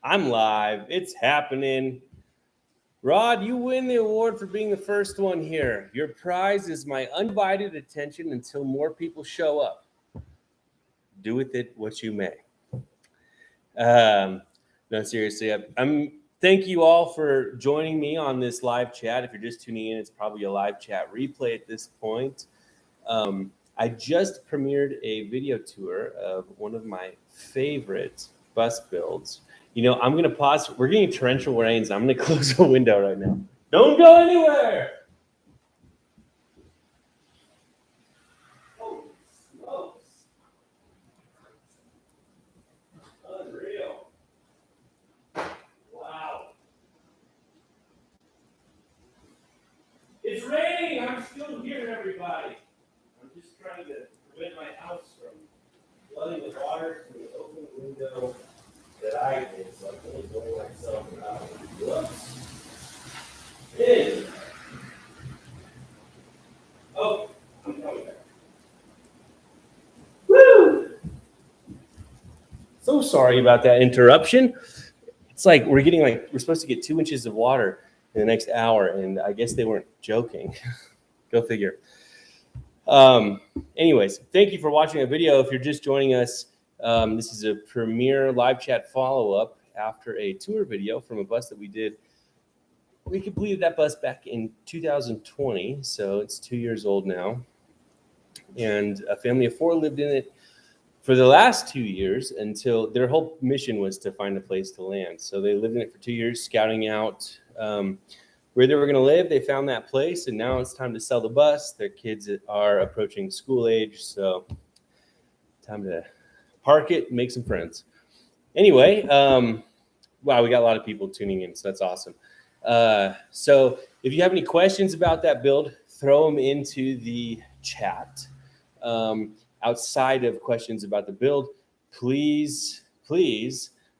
I'm live. It's happening. Rod, you win the award for being the first one here. Your prize is my undivided attention until more people show up. Do with it what you may. No, seriously, thank you all for joining me on this live chat. If you're just tuning in, it's probably a live chat replay at this point. I just premiered a video tour of one of my favorite bus builds. You know, I'm going to pause. We're getting torrential rains. I'm going to close the window right now. Don't go anywhere. Oh, smokes. Unreal. Wow. It's raining. I'm still here, everybody. I'm just trying to prevent my house from flooding with water from the open window that I did, so I can only blow myself out. Whoops. In. Oh, I'm coming back. Woo! So sorry about that interruption. It's like we're supposed to get 2 inches of water in the next hour, and I guess they weren't joking. Go figure. Anyways, thank you for watching the video. If you're just joining us, this is a premiere live chat follow-up after a tour video from a bus that we did. We completed that bus back in 2020, so it's 2 years old now. And a family of 4 lived in it for the last 2 years until their whole mission was to find a place to land. So they lived in it for 2 years, scouting out where they were going to live. They found that place, and now it's time to sell the bus. Their kids are approaching school age, so time to park it, make some friends. Anyway, wow, we got a lot of people tuning in, so that's awesome. So if you have any questions about that build, throw them into the chat. Outside of questions about the build, please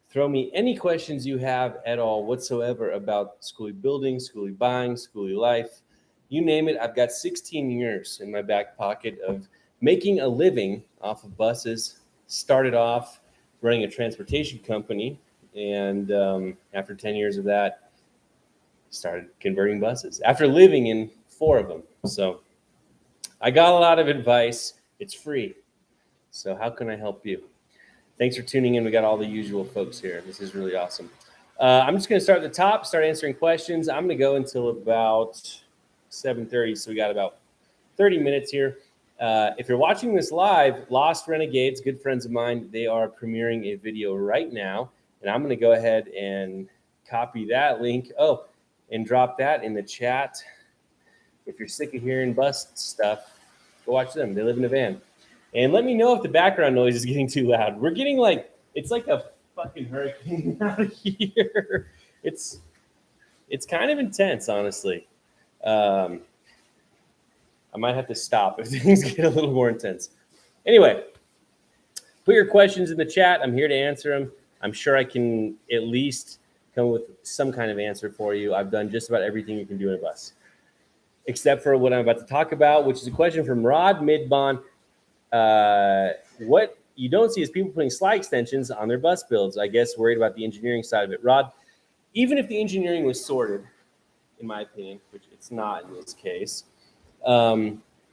throw me any questions you have at all whatsoever about schoolie building, schoolie buying, schoolie life. You name it, I've got 16 years in my back pocket of making a living off of buses. Started off running a transportation company, and after 10 years of that, started converting buses after living in 4 of them. So I got a lot of advice. It's free. So how can I help you? Thanks for tuning in. We got all the usual folks here. This is really awesome. I'm just going to start at the top, start answering questions. I'm going to go until about 7:30, so we got about 30 minutes here. If you're watching this live, Lost Renegades, good friends of mine, they are premiering a video right now, and I'm going to go ahead and copy that link. Oh, and drop that in the chat. If you're sick of hearing bus stuff, go watch them. They live in a van. And let me know if the background noise is getting too loud. We're getting it's like a fucking hurricane out here. It's kind of intense, honestly. I might have to stop if things get a little more intense. Anyway, put your questions in the chat. I'm here to answer them. I'm sure I can at least come with some kind of answer for you. I've done just about everything you can do in a bus, except for what I'm about to talk about, which is a question from Rod Midbon. What you don't see is people putting slide extensions on their bus builds. I guess worried about the engineering side of it. Rod, even if the engineering was sorted, in my opinion, which it's not in this case,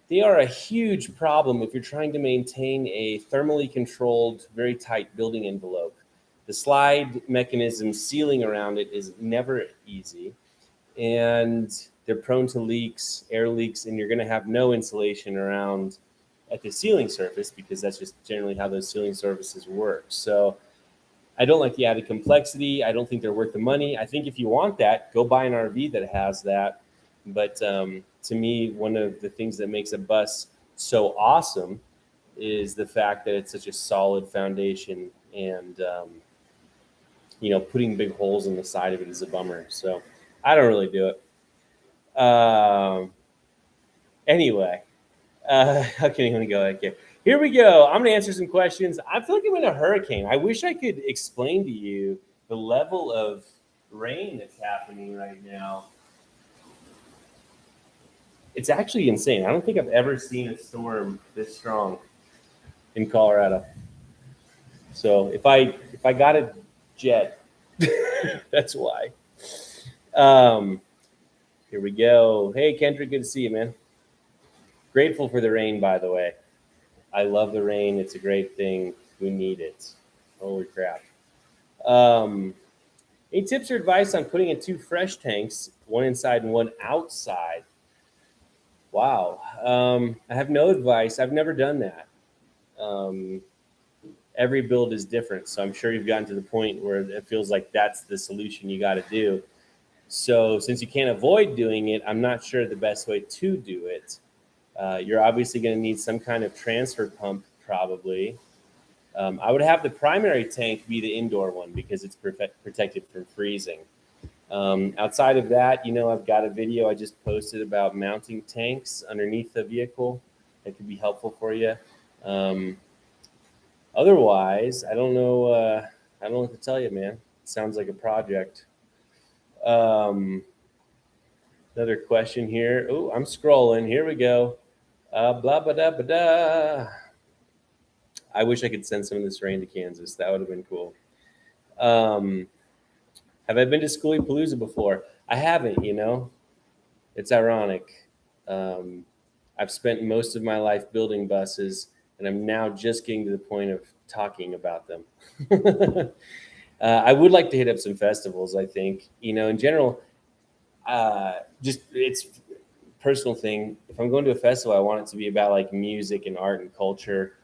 they are a huge problem if you're trying to maintain a thermally controlled, very tight building envelope. The slide mechanism sealing around it is never easy, and they're prone to leaks, air leaks, and you're going to have no insulation around at the ceiling surface because that's just generally how those ceiling surfaces work. So I don't like the added complexity. I don't think they're worth the money. I think if you want that, go buy an RV that has that. But to me, one of the things that makes a bus so awesome is the fact that it's such a solid foundation, and putting big holes in the side of it is a bummer. So I don't really do it. Anyway, okay, I'm gonna go. Okay, here we go. I'm gonna answer some questions. I feel like I'm in a hurricane. I wish I could explain to you the level of rain that's happening right now. It's actually insane. I don't think I've ever seen a storm this strong in Colorado. So if I got a jet, That's why. Here we go. Hey, Kendrick, good to see you, man. Grateful for the rain, by the way. I love the rain. It's a great thing. We need it. Holy crap. Um, any tips or advice on putting in 2 fresh tanks, one inside and one outside? Wow. I have no advice. I've never done that. Um, every build is different. So I'm sure you've gotten to the point where it feels like that's the solution you got to do. So since you can't avoid doing it, I'm not sure the best way to do it. You're obviously going to need some kind of transfer pump, probably. I would have the primary tank be the indoor one because it's protected from freezing. Outside of that, I've got a video I just posted about mounting tanks underneath the vehicle that could be helpful for you. Otherwise, I don't know. I don't know what to tell you, man. It sounds like a project. Another question here. Oh, I'm scrolling. Here we go. Blah, blah, da, blah, da. I wish I could send some of this rain to Kansas. That would have been cool. Have I been to Schoolie Palooza before? I haven't, It's ironic. I've spent most of my life building buses, and I'm now just getting to the point of talking about them. I would like to hit up some festivals, I think. In general, just it's personal thing. If I'm going to a festival, I want it to be about like music and art and culture.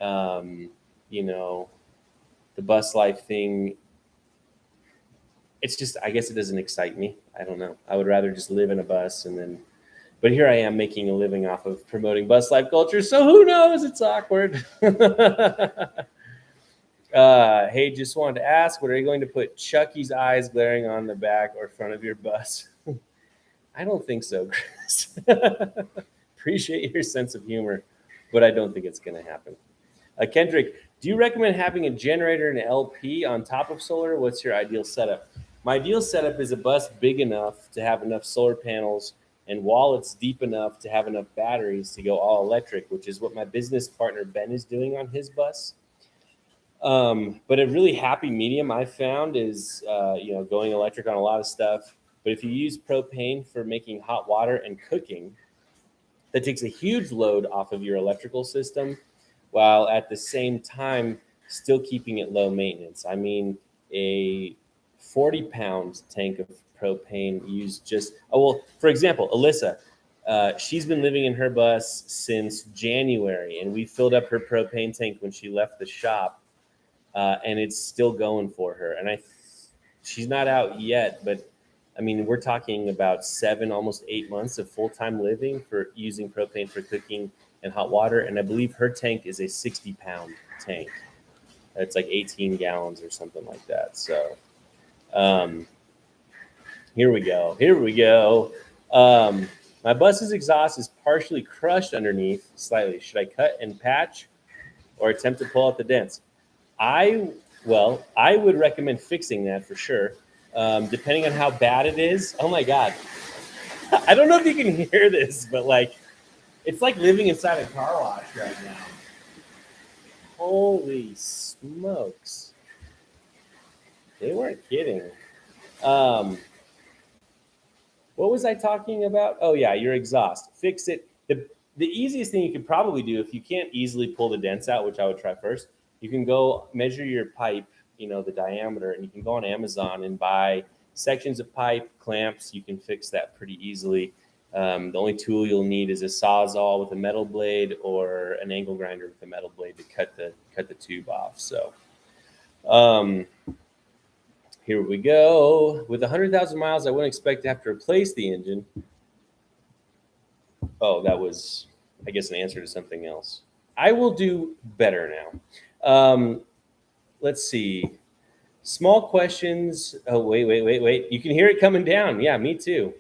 The bus life thing, it's just, I guess it doesn't excite me. I don't know. I would rather just live in a bus but here I am making a living off of promoting bus life culture. So who knows? It's awkward. Hey, just wanted to ask, what are you going to put Chucky's eyes glaring on the back or front of your bus? I don't think so, Chris. Appreciate your sense of humor, but I don't think it's going to happen. Kendrick, do you recommend having a generator and LP on top of solar? What's your ideal setup? My ideal setup is a bus big enough to have enough solar panels and wallets deep enough to have enough batteries to go all electric, which is what my business partner Ben is doing on his bus. But a really happy medium I found is, going electric on a lot of stuff. But if you use propane for making hot water and cooking, that takes a huge load off of your electrical system, while at the same time still keeping it low maintenance. I mean, a 40-pound tank of propane used for example, Alyssa, she's been living in her bus since January, and we filled up her propane tank when she left the shop, and it's still going for her. And she's not out yet, but I mean, we're talking about 7, almost 8 months of full-time living for using propane for cooking and hot water. And I believe her tank is a 60-pound tank. It's like 18 gallons or something like that. So here we go. My bus's exhaust is partially crushed underneath slightly. Should I cut and patch or attempt to pull out the dents? I would recommend fixing that for sure. Depending on how bad it is. Oh my God. I don't know if you can hear this, but it's like living inside a car wash right now. Holy smokes. They weren't kidding. What was I talking about? Oh yeah, your exhaust. Fix it. The easiest thing you could probably do, if you can't easily pull the dents out, which I would try first, you can go measure your pipe, the diameter, and you can go on Amazon and buy sections of pipe, clamps. You can fix that pretty easily. The only tool you'll need is a Sawzall with a metal blade or an angle grinder with a metal blade to cut the tube off. So here we go. With 100,000 miles, I wouldn't expect to have to replace the engine. Oh, that was, I guess, an answer to something else. I will do better now. Let's see. Small questions. Oh, wait. You can hear it coming down. Yeah, me too.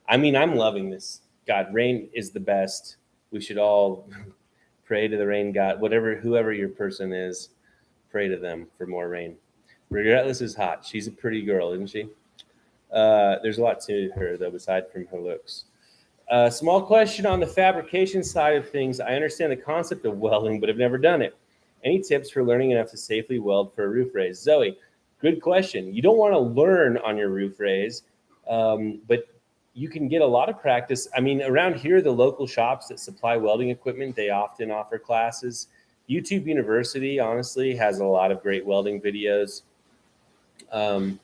I mean, I'm loving this. God, rain is the best. We should all pray to the rain god, whoever your person is, pray to them for more rain. Regretless is hot. She's a pretty girl, isn't she? There's a lot to her, though, aside from her looks. Small question on the fabrication side of things. I understand the concept of welding, but have never done it. Any tips for learning enough to safely weld for a roof raise? Zoe, Good question. You don't want to learn on your roof raise, but you can get a lot of practice. I mean, around here, the local shops that supply welding equipment, they often offer classes. YouTube University, honestly, has a lot of great welding videos. Um,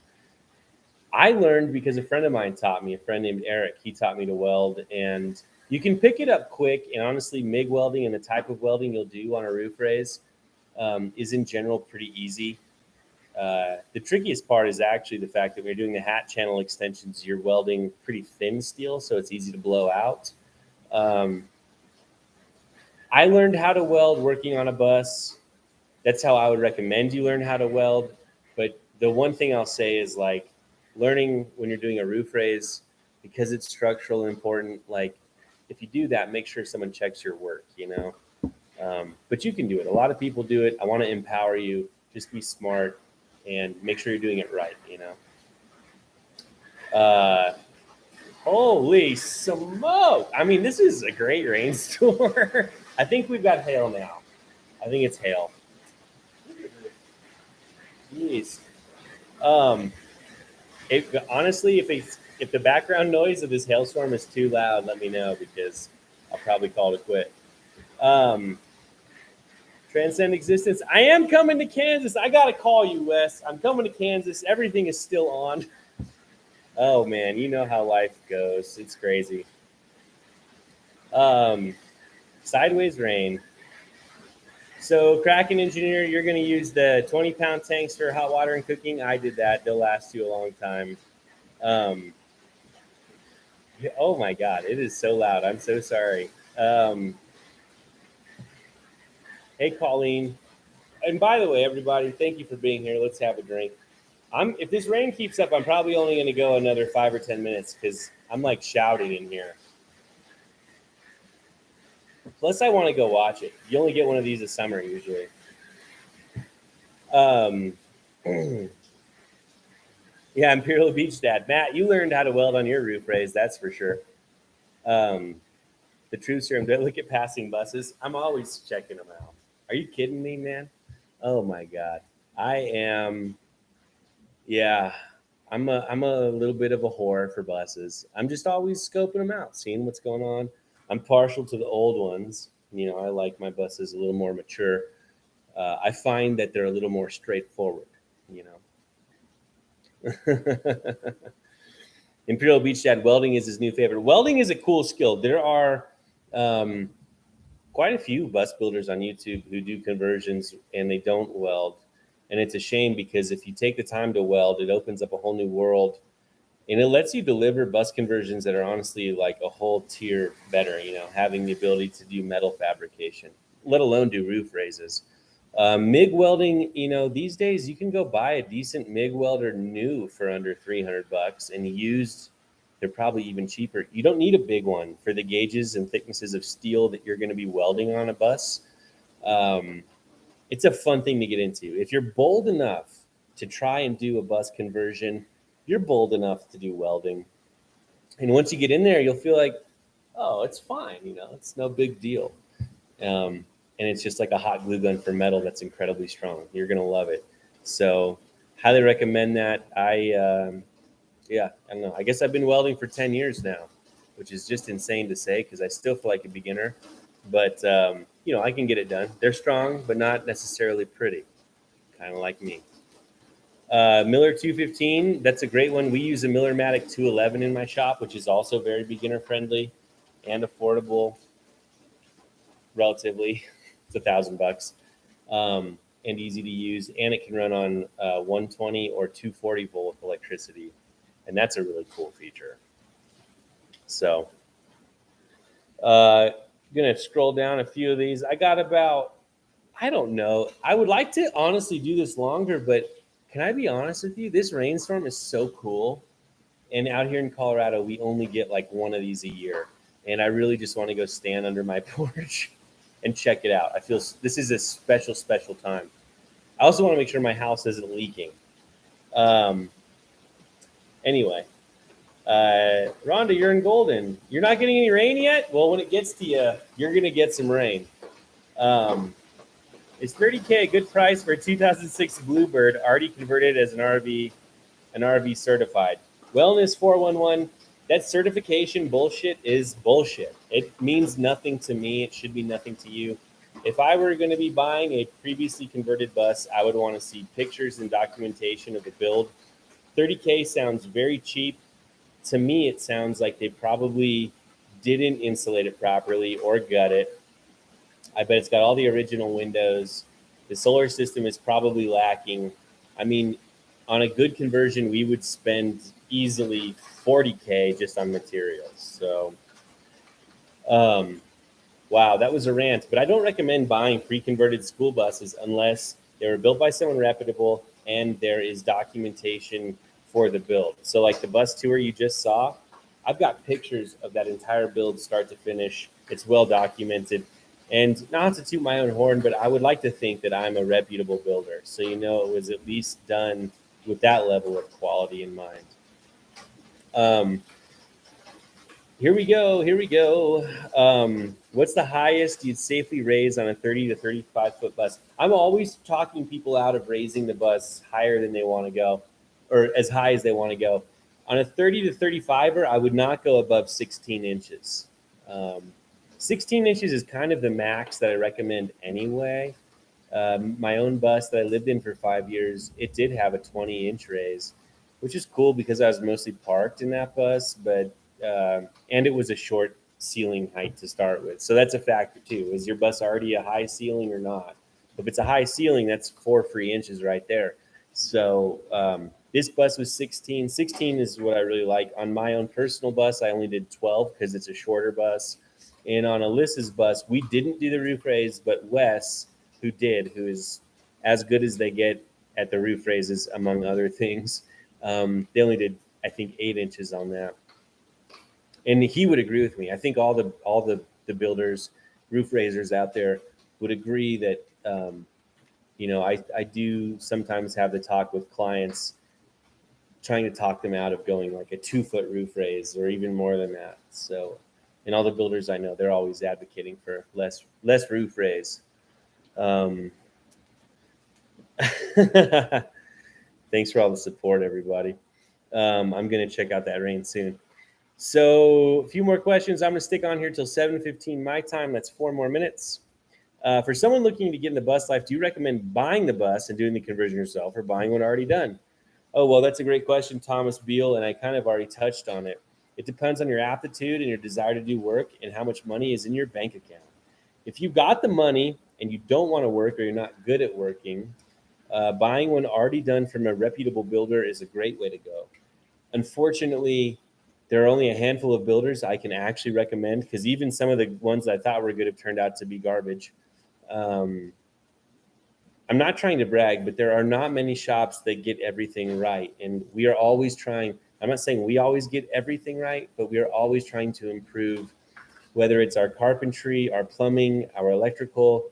I learned because a friend of mine taught me, a friend named Eric. He taught me to weld, and you can pick it up quick. And honestly, MIG welding and the type of welding you'll do on a roof raise is in general pretty easy. The trickiest part is actually the fact that when you're doing the hat channel extensions, you're welding pretty thin steel, so it's easy to blow out. I learned how to weld working on a bus. That's how I would recommend you learn how to weld. But the one thing I'll say is like learning when you're doing a roof raise, because it's structural and important, like if you do that, make sure someone checks your work, you know. But you can do it. A lot of people do it. I want to empower you. Just be smart and make sure you're doing it right, you know. Holy smoke. I mean, this is a great rainstorm. I think we've got hail now. I think it's hail. Jeez. Honestly, if the background noise of this hailstorm is too loud, let me know because I'll probably call it quit. Transcend existence. I am coming to Kansas. I gotta call you, Wes. I'm coming to Kansas. Everything is still on. Oh man, you know how life goes. It's crazy. Sideways rain. So Kraken engineer, you're going to use the 20-pound tanks for hot water and cooking. I did that. They'll last you a long time. Oh my God, it is so loud. I'm so sorry. Hey, Colleen. And by the way, everybody, thank you for being here. Let's have a drink. If this rain keeps up, I'm probably only going to go another 5 or 10 minutes because I'm like shouting in here. Plus, I want to go watch it. You only get one of these a summer usually. Yeah, Imperial Beach Dad. Matt, you learned how to weld on your roof raise, that's for sure. The truth serum, don't look at passing buses. I'm always checking them out. Are you kidding me, man? Oh my God. I am, yeah, I'm a little bit of a whore for buses. I'm just always scoping them out, seeing what's going on. I'm partial to the old ones. You know, I like my buses a little more mature. I find that they're a little more straightforward, you know. Imperial Beach Dad, welding is his new favorite. Welding is a cool skill. There are quite a few bus builders on YouTube who do conversions and they don't weld. And it's a shame because if you take the time to weld, it opens up a whole new world. And it lets you deliver bus conversions that are honestly like a whole tier better, you know, having the ability to do metal fabrication, let alone do roof raises. MIG welding, you know, these days you can go buy a decent MIG welder new for under $300 and used, they're probably even cheaper. You don't need a big one for the gauges and thicknesses of steel that you're going to be welding on a bus. It's a fun thing to get into. If you're bold enough to try and do a bus conversion, you're bold enough to do welding. And once you get in there, you'll feel like, oh, it's fine. You know, it's no big deal. And it's just like a hot glue gun for metal that's incredibly strong. You're going to love it. So highly recommend that. I don't know. I guess I've been welding for 10 years now, which is just insane to say because I still feel like a beginner. But, you know, I can get it done. They're strong, but not necessarily pretty, kind of like me. Miller 215, that's a great one. We use a Millermatic 211 in my shop, which is also very beginner friendly and affordable, relatively. It's $1,000 and easy to use. And it can run on 120 or 240 volt electricity. And that's a really cool feature. So, gonna scroll down a few of these. I got about, I don't know. I would like to honestly do this longer, but can I be honest with you? This rainstorm is so cool. And out here in Colorado, we only get like one of these a year. And I really just want to go stand under my porch and check it out. I feel this is a special, special time. I also want to make sure my house isn't leaking. Anyway, Rhonda, you're in Golden. You're not getting any rain yet? Well, when it gets to you, you're going to get some rain. Is $30K a good price for a 2006 Bluebird already converted as an RV certified? Wellness 411, that certification bullshit is bullshit. It means nothing to me. It should be nothing to you. If I were going to be buying a previously converted bus, I would want to see pictures and documentation of the build. 30K sounds very cheap. To me, it sounds like they probably didn't insulate it properly or gut it. I bet it's got all the original windows. The solar system is probably lacking. I mean, on a good conversion, we would spend easily 40K just on materials. So, wow, that was a rant. But I don't recommend buying pre-converted school buses unless they were built by someone reputable and there is documentation for the build. So like the bus tour you just saw, I've got pictures of that entire build start to finish. It's well documented. And not to toot my own horn, but I would like to think that I'm a reputable builder. So, you know, it was at least done with that level of quality in mind. Here we go. What's the highest you'd safely raise on a 30 to 35 foot bus? I'm always talking people out of raising the bus higher than they want to go, or as high as they want to go. On a 30 to 35er, I would not go above 16 inches. 16 inches is kind of the max that I recommend anyway. My own bus that I lived in for 5 years, it did have a 20-inch raise, which is cool because I was mostly parked in that bus, but and it was a short ceiling height to start with. So that's a factor too. Is your bus already a high ceiling or not? If it's a high ceiling, that's 4 free inches right there. So this bus was 16. 16 is what I really like. On my own personal bus, I only did 12 because it's a shorter bus. And on Alyssa's bus, we didn't do the roof raise, but Wes, who is as good as they get at the roof raises, among other things, they only did, I think, 8 inches on that. And he would agree with me. I think all the builders, roof raisers out there would agree that, you know, I do sometimes have the talk with clients, trying to talk them out of going like a 2-foot roof raise or even more than that. So, and all the builders I know, they're always advocating for less roof raise. Thanks for all the support, everybody. I'm going to check out that rain soon. So a few more questions. I'm going to stick on here till 7:15 my time. That's 4 more minutes. For someone looking to get in the bus life, do you recommend buying the bus and doing the conversion yourself or buying one already done? Oh, well, that's a great question, Thomas Beal, and I kind of already touched on it. It depends on your aptitude and your desire to do work and how much money is in your bank account. If you've got the money and you don't want to work or you're not good at working, buying one already done from a reputable builder is a great way to go. Unfortunately, there are only a handful of builders I can actually recommend because even some of the ones I thought were good have turned out to be garbage. I'm not trying to brag, but there are not many shops that get everything right. And we are always trying. I'm not saying we always get everything right, but we are always trying to improve, whether it's our carpentry, our plumbing, our electrical,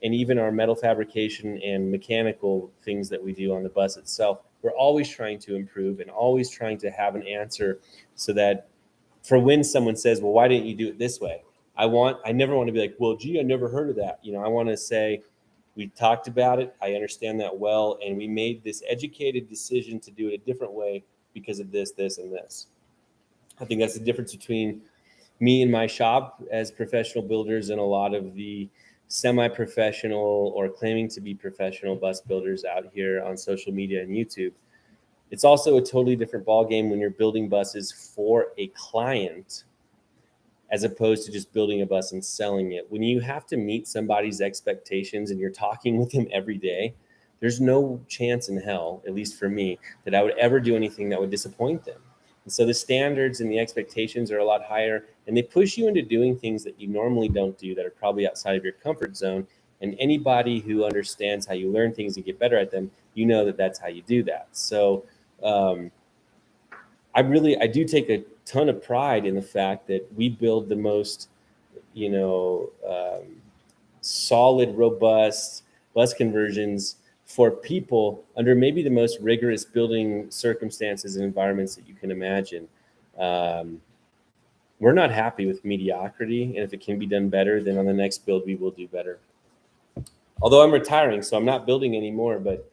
and even our metal fabrication and mechanical things that we do on the bus itself. We're always trying to improve and always trying to have an answer so that for when someone says, well, why didn't you do it this way? I never want to be like, well, gee, I never heard of that. You know, I want to say, we talked about it. I understand that well. And we made this educated decision to do it a different way because of this, this, and this. I think that's the difference between me and my shop as professional builders and a lot of the semi-professional or claiming to be professional bus builders out here on social media and YouTube. It's also a totally different ballgame when you're building buses for a client as opposed to just building a bus and selling it. When you have to meet somebody's expectations and you're talking with them every day, there's no chance in hell, at least for me, that I would ever do anything that would disappoint them. And so the standards and the expectations are a lot higher, and they push you into doing things that you normally don't do that are probably outside of your comfort zone. And anybody who understands how you learn things and get better at them, you know that that's how you do that. So I do take a ton of pride in the fact that we build the most, solid, robust bus conversions for people under maybe the most rigorous building circumstances and environments that you can imagine. We're not happy with mediocrity, and if it can be done better, then on the next build we will do better. Although I'm retiring, so I'm not building anymore, but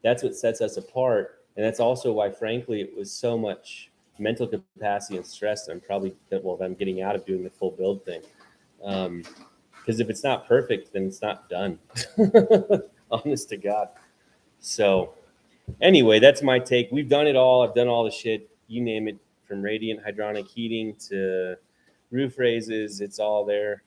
that's what sets us apart. And that's also why, frankly, it was so much mental capacity and stress. I'm probably, well, I'm getting out of doing the full build thing. Because if it's not perfect, then it's not done. Honest to God. So anyway, that's my take. We've done it all. I've done all the shit, you name it, from radiant hydronic heating to roof raises. It's all there.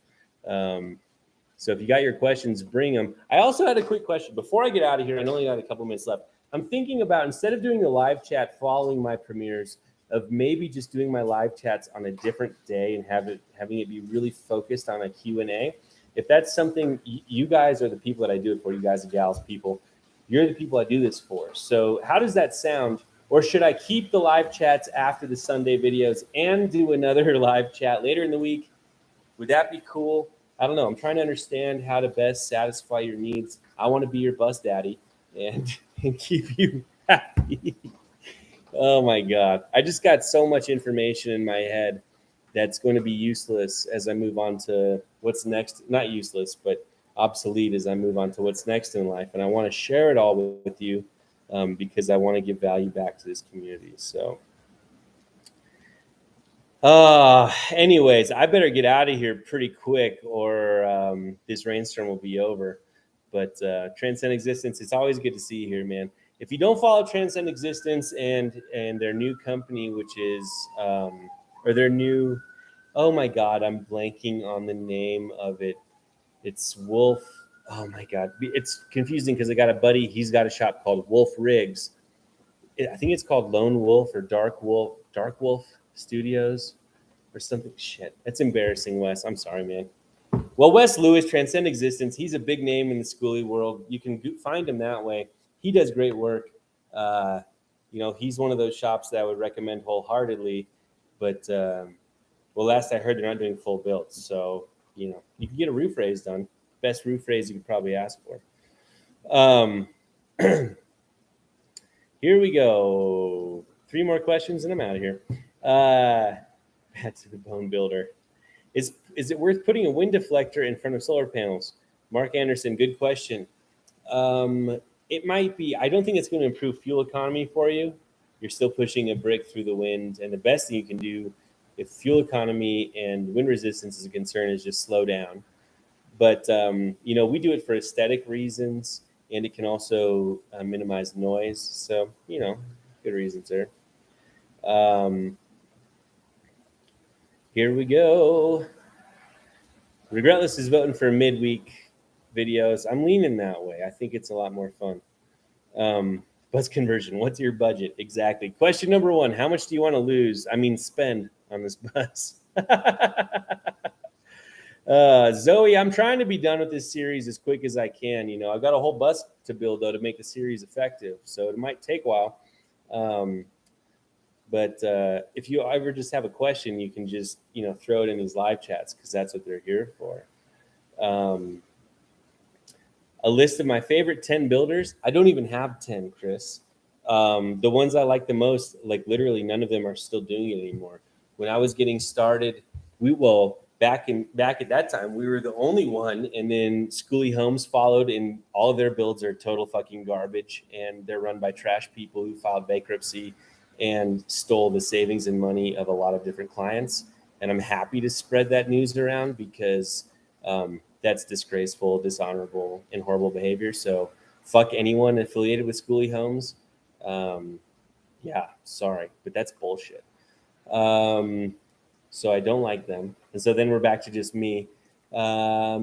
So if you got your questions, bring them. I also had a quick question before I get out of here. I only got a couple minutes left. I'm thinking about, instead of doing the live chat following my premieres, of maybe just doing my live chats on a different day and having it be really focused on a Q&A. If that's something, you guys are the people that I do it for. You guys and gals, people, you're the people I do this for. So how does that sound? Or should I keep the live chats after the Sunday videos and do another live chat later in the week? Would that be cool? I don't know. I'm trying to understand how to best satisfy your needs. I want to be your bus daddy and keep you happy. Oh my God. I just got so much information in my head that's going to be useless as I move on to what's next. Not useless, but obsolete as I move on to what's next in life. And I want to share it all with you because I want to give value back to this community. So anyways, I better get out of here pretty quick or this rainstorm will be over. But Transcend Existence, it's always good to see you here, man. If you don't follow Transcend Existence and their new company, which is, or their new, oh my God, I'm blanking on the name of it. It's Wolf. Oh my God. It's confusing because I got a buddy. He's got a shop called Wolf Rigs. I think it's called Lone Wolf or Dark Wolf Studios or something. Shit. That's embarrassing, Wes. I'm sorry, man. Well, Wes Lewis, Transcend Existence. He's a big name in the schoolie world. You can find him that way. He does great work. He's one of those shops that I would recommend wholeheartedly. But, last I heard, they're not doing full builds. So, you can get a roof raise done. Best roof raise you could probably ask for. Here we go. 3 more questions and I'm out of here. Back to the bone builder. Is it worth putting a wind deflector in front of solar panels? Mark Anderson, good question. It might be. I don't think it's going to improve fuel economy for you. You're still pushing a brick through the wind. And the best thing you can do if fuel economy and wind resistance is a concern is just slow down. But, we do it for aesthetic reasons, and it can also minimize noise. So, good reasons there. Here we go. Regretless is voting for midweek videos. I'm leaning that way. I think it's a lot more fun. Bus conversion. What's your budget? Exactly. Question number 1. How much do you want to spend on this bus? Zoe, I'm trying to be done with this series as quick as I can. I've got a whole bus to build, though, to make the series effective. So it might take a while. But if you ever just have a question, you can just, throw it in these live chats because that's what they're here for. A list of my favorite 10 builders. I don't even have 10, Chris. The ones I like the most, like literally none of them are still doing it anymore. When I was getting started, back at that time, we were the only one. And then Schoolie Homes followed, and all of their builds are total fucking garbage. And they're run by trash people who filed bankruptcy and stole the savings and money of a lot of different clients. And I'm happy to spread that news around because that's disgraceful, dishonorable, and horrible behavior. So fuck anyone affiliated with Schoolie Homes. Yeah, sorry, but that's bullshit. So I don't like them. And so then we're back to just me. A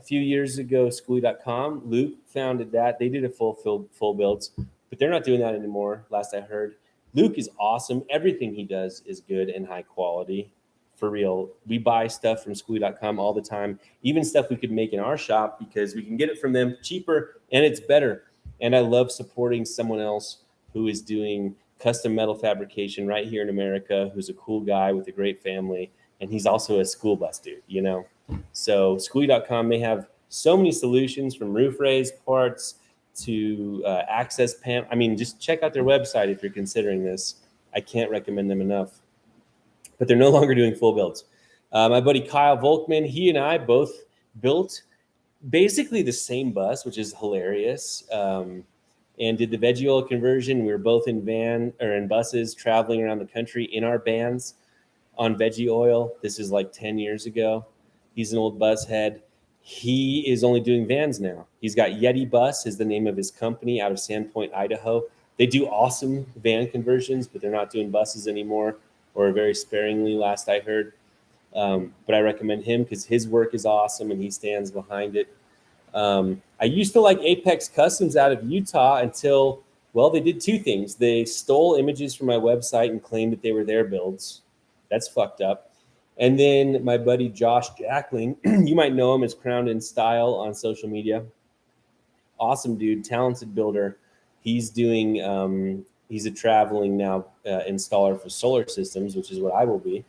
few years ago, Schoolie.com, Luke founded that. They did a full builds, but they're not doing that anymore, last I heard. Luke is awesome. Everything he does is good and high quality. For real. We buy stuff from Schoolie.com all the time, even stuff we could make in our shop because we can get it from them cheaper and it's better. And I love supporting someone else who is doing custom metal fabrication right here in America, who's a cool guy with a great family. And he's also a school bus dude, So Schoolie.com, they have so many solutions from roof raise parts to access panel. Just check out their website if you're considering this. I can't recommend them enough. But they're no longer doing full builds. My buddy Kyle Volkman, he and I both built basically the same bus, which is hilarious. And did the veggie oil conversion. We were both in buses traveling around the country in our vans on veggie oil. This is like 10 years ago. He's an old bus head. He is only doing vans now. He's got Yeti Bus is the name of his company out of Sandpoint, Idaho. They do awesome van conversions, but they're not doing buses anymore, or very sparingly, last I heard. But I recommend him because his work is awesome and he stands behind it. I used to like Apex Customs out of Utah until, well, they did two things. They stole images from my website and claimed that they were their builds. That's fucked up. And then my buddy Josh Jackling, you might know him as Crowned in Style on social media. Awesome dude, talented builder. He's doing, he's a traveling now installer for solar systems, which is what I will be.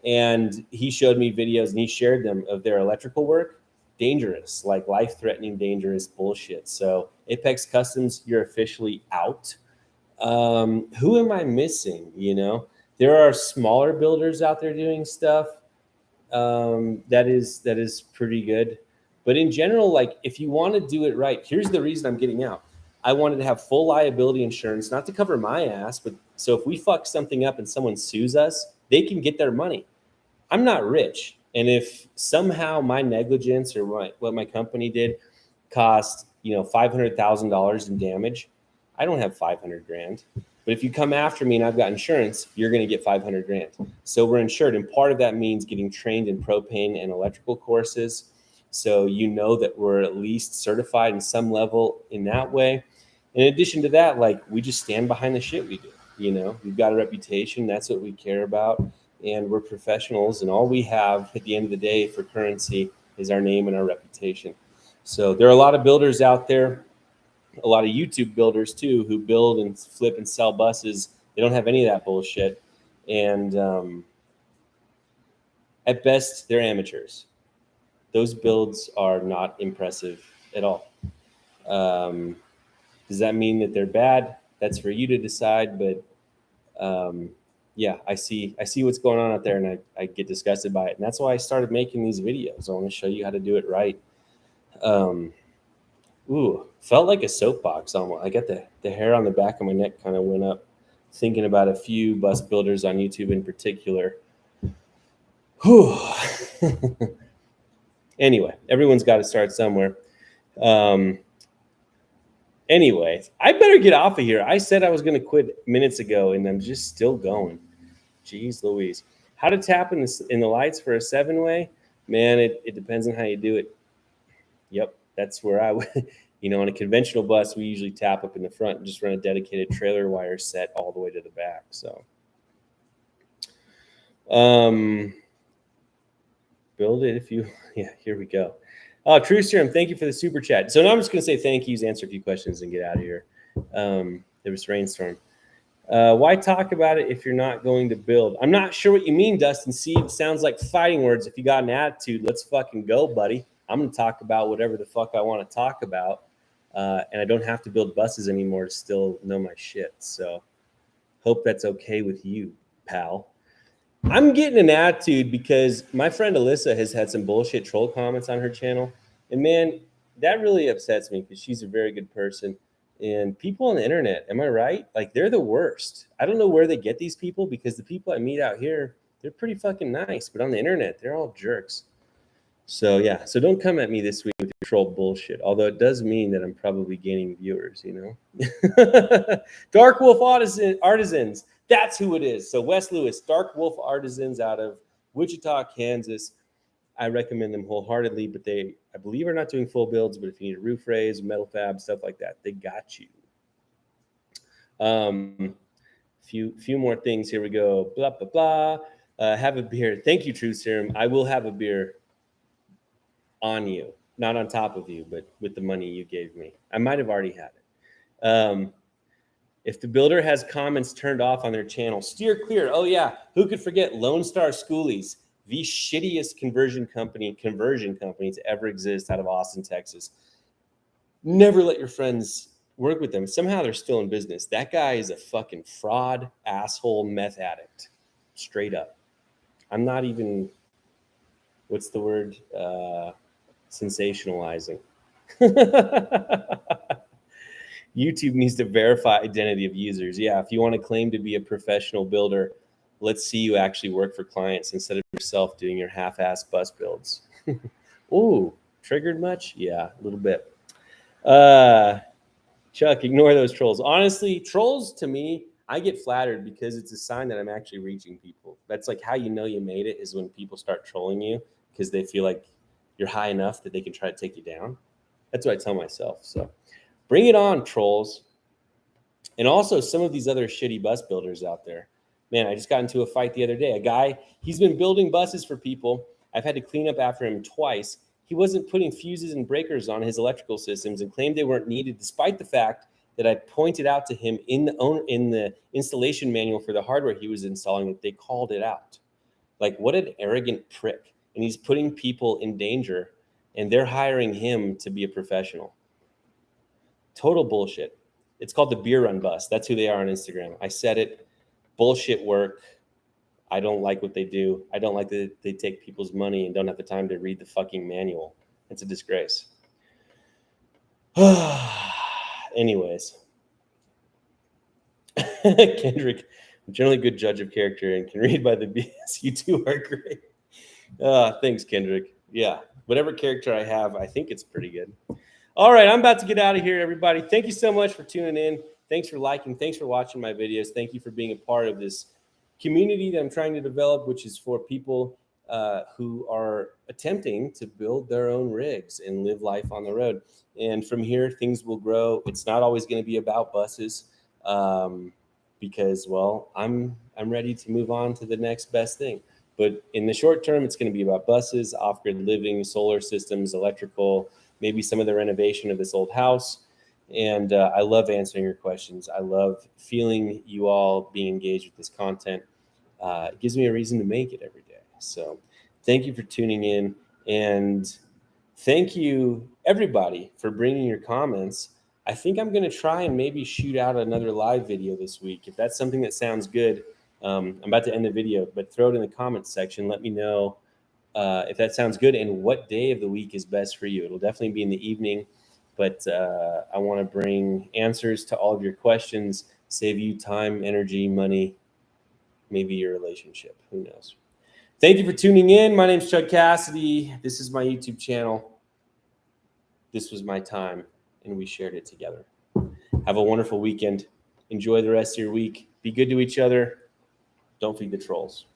And he showed me videos and he shared them of their electrical work. Dangerous, like life-threatening, dangerous bullshit. So Apex Customs, you're officially out. Who am I missing? You know, there are smaller builders out there doing stuff that is pretty good. But in general, like if you want to do it right, here's the reason I'm getting out. I wanted to have full liability insurance, not to cover my ass, but so if we fuck something up and someone sues us, they can get their money. I'm not rich. And if somehow my negligence or what my company did cost, $500,000 in damage, I don't have 500 grand. But if you come after me and I've got insurance, you're going to get 500 grand. So we're insured. And part of that means getting trained in propane and electrical courses. So you know that we're at least certified in some level in that way. In addition to that, like we just stand behind the shit we do. We've got a reputation. That's what we care about. And we're professionals, and all we have at the end of the day for currency is our name and our reputation. So there are a lot of builders out there, a lot of YouTube builders too, who build and flip and sell buses. They don't have any of that bullshit. And at best, they're amateurs. Those builds are not impressive at all. Does that mean that they're bad? That's for you to decide, but yeah, I see what's going on out there, and I get disgusted by it. And that's why I started making these videos. I want to show you how to do it right. Felt like a soapbox almost. I got the hair on the back of my neck kind of went up thinking about a few bus builders on YouTube in particular. Whew. Anyway, everyone's got to start somewhere. Anyway, I better get off of here. I said I was going to quit minutes ago, and I'm just still going. Jeez Louise. How to tap in the lights for a 7-way? Man, it depends on how you do it. Yep, that's where I would. On a conventional bus, we usually tap up in the front and just run a dedicated trailer wire set all the way to the back. So, build it if you. Yeah, here we go. Oh, True Serum, thank you for the super chat. So now I'm just going to say thank yous, answer a few questions, and get out of here. There was rainstorm. Why talk about it if you're not going to build? I'm not sure what you mean, Dustin C. It sounds like fighting words. If you got an attitude, let's fucking go, buddy. I'm going to talk about whatever the fuck I want to talk about. And I don't have to build buses anymore to still know my shit. So hope that's okay with you, pal. I'm getting an attitude because my friend Alyssa has had some bullshit troll comments on her channel. And man, that really upsets me because she's a very good person. And people on the internet, am I right? Like, they're the worst. I don't know where they get these people because the people I meet out here, they're pretty fucking nice. But on the internet, they're all jerks. So, yeah. So don't come at me this week with your troll bullshit. Although it does mean that I'm probably gaining viewers, Dark Wolf Artisans. That's who it is. So Wes Lewis, Dark Wolf Artisans out of Wichita, Kansas. I recommend them wholeheartedly, but they, I believe, are not doing full builds. But if you need a roof raise, metal fab, stuff like that, they got you. Few more things. Here we go. Blah, blah, blah. Have a beer. Thank you, True Serum. I will have a beer on you, not on top of you, but with the money you gave me. I might have already had it. If the builder has comments turned off on their channel, steer clear. Oh, yeah. Who could forget Lone Star Schoolies, the shittiest conversion company to ever exist out of Austin, Texas. Never let your friends work with them. Somehow they're still in business. That guy is a fucking fraud, asshole, meth addict. Straight up. I'm not even, what's the word? Sensationalizing. YouTube needs to verify identity of users. Yeah, if you want to claim to be a professional builder, let's see you actually work for clients instead of yourself doing your half-ass bus builds. Ooh, triggered much? Yeah, a little bit. Chuck, ignore those trolls. Honestly, trolls to me, I get flattered because it's a sign that I'm actually reaching people. That's like how you know you made it, is when people start trolling you because they feel like you're high enough that they can try to take you down. That's what I tell myself. So bring it on, trolls. And also some of these other shitty bus builders out there. Man, I just got into a fight the other day. A guy, he's been building buses for people. I've had to clean up after him twice. He wasn't putting fuses and breakers on his electrical systems and claimed they weren't needed, despite the fact that I pointed out to him in the installation manual for the hardware he was installing that they called it out. Like, what an arrogant prick. And he's putting people in danger, and they're hiring him to be a professional. Total bullshit. It's called the Beer Run Bus. That's who they are on Instagram. I said it. Bullshit work. I don't like what they do. I don't like that they take people's money and don't have the time to read the fucking manual. It's a disgrace. Anyways. Kendrick, I'm generally a good judge of character and can read by the BS. You two are great. Thanks, Kendrick. Yeah, whatever character I have, I think it's pretty good. All right, I'm about to get out of here, everybody. Thank you so much for tuning in. Thanks for liking. Thanks for watching my videos. Thank you for being a part of this community that I'm trying to develop, which is for people who are attempting to build their own rigs and live life on the road. And from here, things will grow. It's not always going to be about buses because, well, I'm ready to move on to the next best thing. But in the short term, it's going to be about buses, off-grid living, solar systems, electrical, maybe some of the renovation of this old house. And I love answering your questions. I love feeling you all being engaged with this content. It gives me a reason to make it every day. So thank you for tuning in. And thank you, everybody, for bringing your comments. I think I'm going to try and maybe shoot out another live video this week. If that's something that sounds good, I'm about to end the video, but throw it in the comments section. Let me know if that sounds good and what day of the week is best for you. It'll definitely be in the evening, but I want to bring answers to all of your questions, save you time, energy, money, maybe your relationship. Who knows? Thank you for tuning in. My name's Chuck Cassidy. This is my YouTube channel. This was my time, and we shared it together. Have a wonderful weekend. Enjoy the rest of your week. Be good to each other. Don't feed the trolls.